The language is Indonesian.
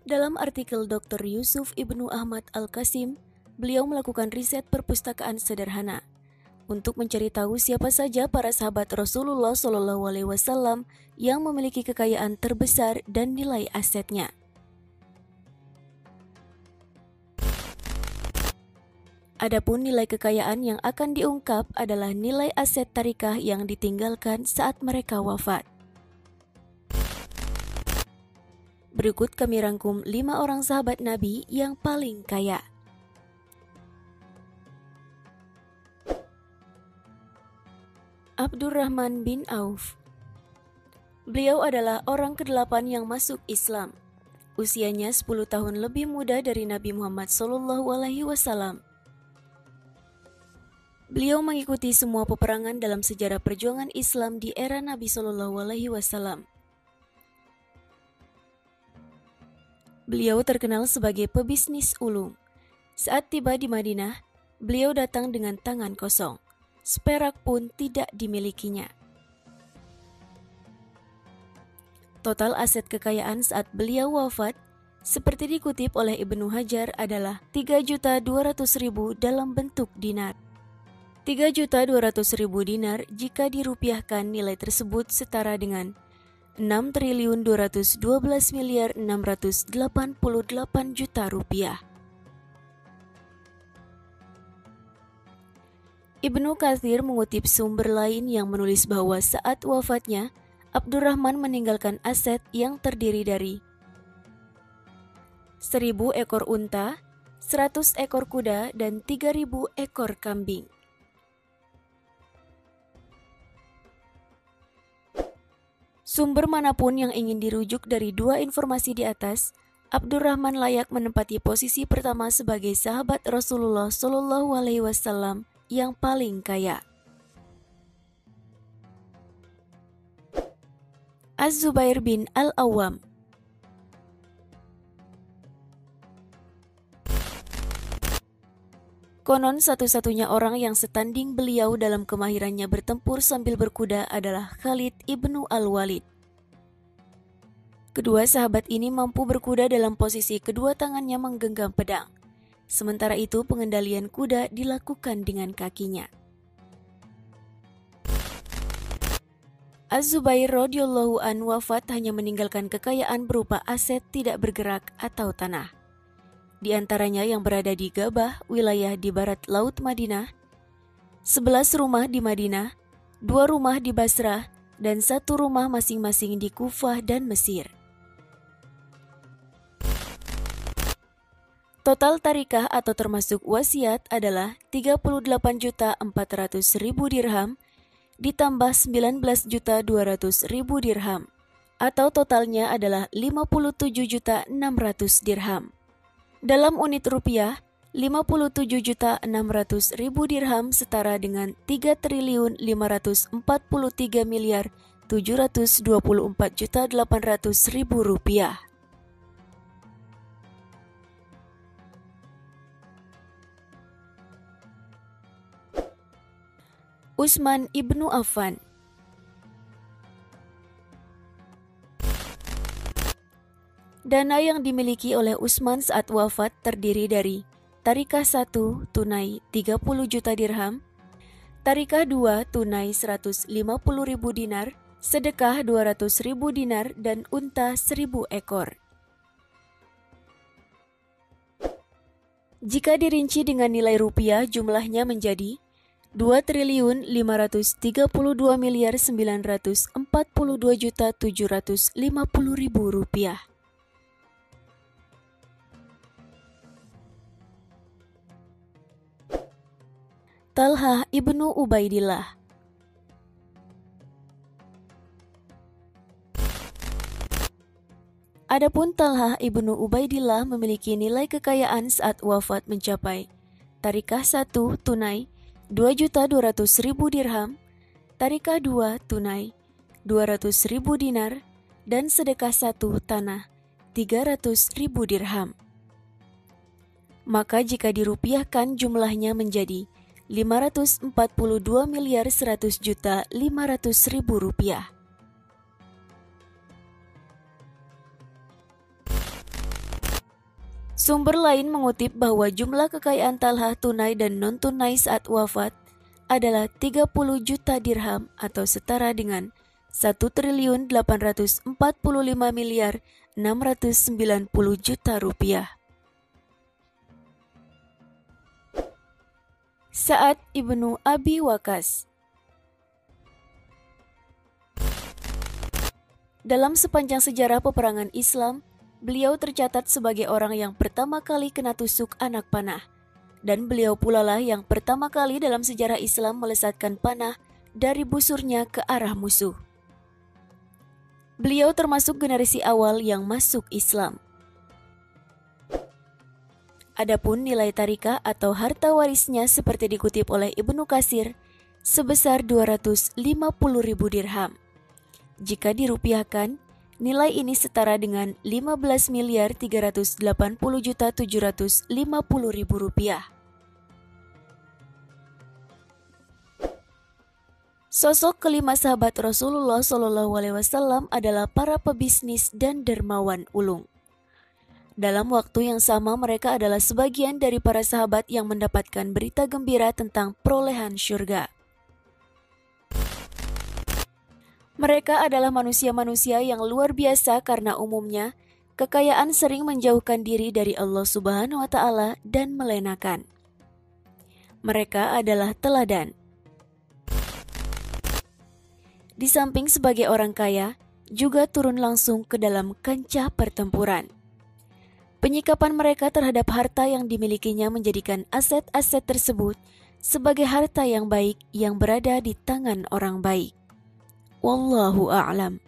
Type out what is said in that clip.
Dalam artikel Dr. Yusuf Ibnu Ahmad Al-Qasim, beliau melakukan riset perpustakaan sederhana untuk mencari tahu siapa saja para sahabat Rasulullah SAW yang memiliki kekayaan terbesar dan nilai asetnya. Adapun nilai kekayaan yang akan diungkap adalah nilai aset tarikah yang ditinggalkan saat mereka wafat. Berikut kami rangkum 5 orang sahabat Nabi yang paling kaya. Abdurrahman bin Auf. Beliau adalah orang ke-8 yang masuk Islam. Usianya 10 tahun lebih muda dari Nabi Muhammad SAW. Beliau mengikuti semua peperangan dalam sejarah perjuangan Islam di era Nabi SAW. Beliau terkenal sebagai pebisnis ulung. Saat tiba di Madinah, beliau datang dengan tangan kosong. Seperak pun tidak dimilikinya. Total aset kekayaan saat beliau wafat, seperti dikutip oleh Ibnu Hajar, adalah 3.200.000 dalam bentuk dinar. 3.200.000 dinar jika dirupiahkan nilai tersebut setara dengan 6.212.688 juta rupiah. Ibnu Katsir mengutip sumber lain yang menulis bahwa saat wafatnya, Abdurrahman meninggalkan aset yang terdiri dari 1.000 ekor unta, 100 ekor kuda, dan 3.000 ekor kambing. Sumber manapun yang ingin dirujuk dari dua informasi di atas, Abdurrahman layak menempati posisi pertama sebagai sahabat Rasulullah SAW yang paling kaya. Az-Zubair bin Al-Awwam. Konon satu-satunya orang yang setanding beliau dalam kemahirannya bertempur sambil berkuda adalah Khalid ibnu Al-Walid. Kedua sahabat ini mampu berkuda dalam posisi kedua tangannya menggenggam pedang. Sementara itu pengendalian kuda dilakukan dengan kakinya. Az-Zubair radhiyallahu an wafat hanya meninggalkan kekayaan berupa aset tidak bergerak atau tanah. Di antaranya yang berada di Gabah, wilayah di barat laut Madinah, 11 rumah di Madinah, 2 rumah di Basrah, dan 1 rumah masing-masing di Kufah dan Mesir. Total tarikah atau termasuk wasiat adalah 38.400.000 dirham ditambah 19.200.000 dirham, atau totalnya adalah 57.600.000 dirham. Dalam unit rupiah, 57.600.000 dirham setara dengan 3.543.724.800.000 rupiah. Utsman ibnu Affan. Dana yang dimiliki oleh Utsman saat wafat terdiri dari tarikah 1 tunai 30 juta dirham, tarikah 2 tunai 150.000 dinar, sedekah 200.000 dinar, dan unta 1.000 ekor. Jika dirinci dengan nilai rupiah, jumlahnya menjadi 2.532.942.750.000 rupiah. Talhah ibnu Ubaidillah. Adapun Talhah ibnu Ubaidillah memiliki nilai kekayaan saat wafat mencapai tarikah 1 tunai 2.200.000 dirham, tarikah 2 tunai 200.000 dinar, dan sedekah 1 tanah 300.000 dirham. Maka jika dirupiahkan jumlahnya menjadi 542.100.500.000 rupiah. Sumber lain mengutip bahwa jumlah kekayaan Talhah tunai dan non-tunai saat wafat adalah 30 juta dirham atau setara dengan 1.845.690 juta rupiah. Sa'ad ibnu Abi Waqqas. Dalam sepanjang sejarah peperangan Islam, beliau tercatat sebagai orang yang pertama kali kena tusuk anak panah. Dan beliau pula lah yang pertama kali dalam sejarah Islam melesatkan panah dari busurnya ke arah musuh. Beliau termasuk generasi awal yang masuk Islam. Adapun nilai tarikah atau harta warisnya seperti dikutip oleh Ibnu Katsir sebesar 250.000 dirham. Jika dirupiahkan, nilai ini setara dengan 15.380.750.000 rupiah. Sosok kelima sahabat Rasulullah SAW adalah para pebisnis dan dermawan ulung. Dalam waktu yang sama mereka adalah sebagian dari para sahabat yang mendapatkan berita gembira tentang perolehan syurga. Mereka adalah manusia-manusia yang luar biasa karena umumnya kekayaan sering menjauhkan diri dari Allah Subhanahu wa Ta'ala dan melenakan. Mereka adalah teladan. Di samping sebagai orang kaya, juga turun langsung ke dalam kancah pertempuran. Penyikapan mereka terhadap harta yang dimilikinya menjadikan aset-aset tersebut sebagai harta yang baik yang berada di tangan orang baik. Wallahu a'lam.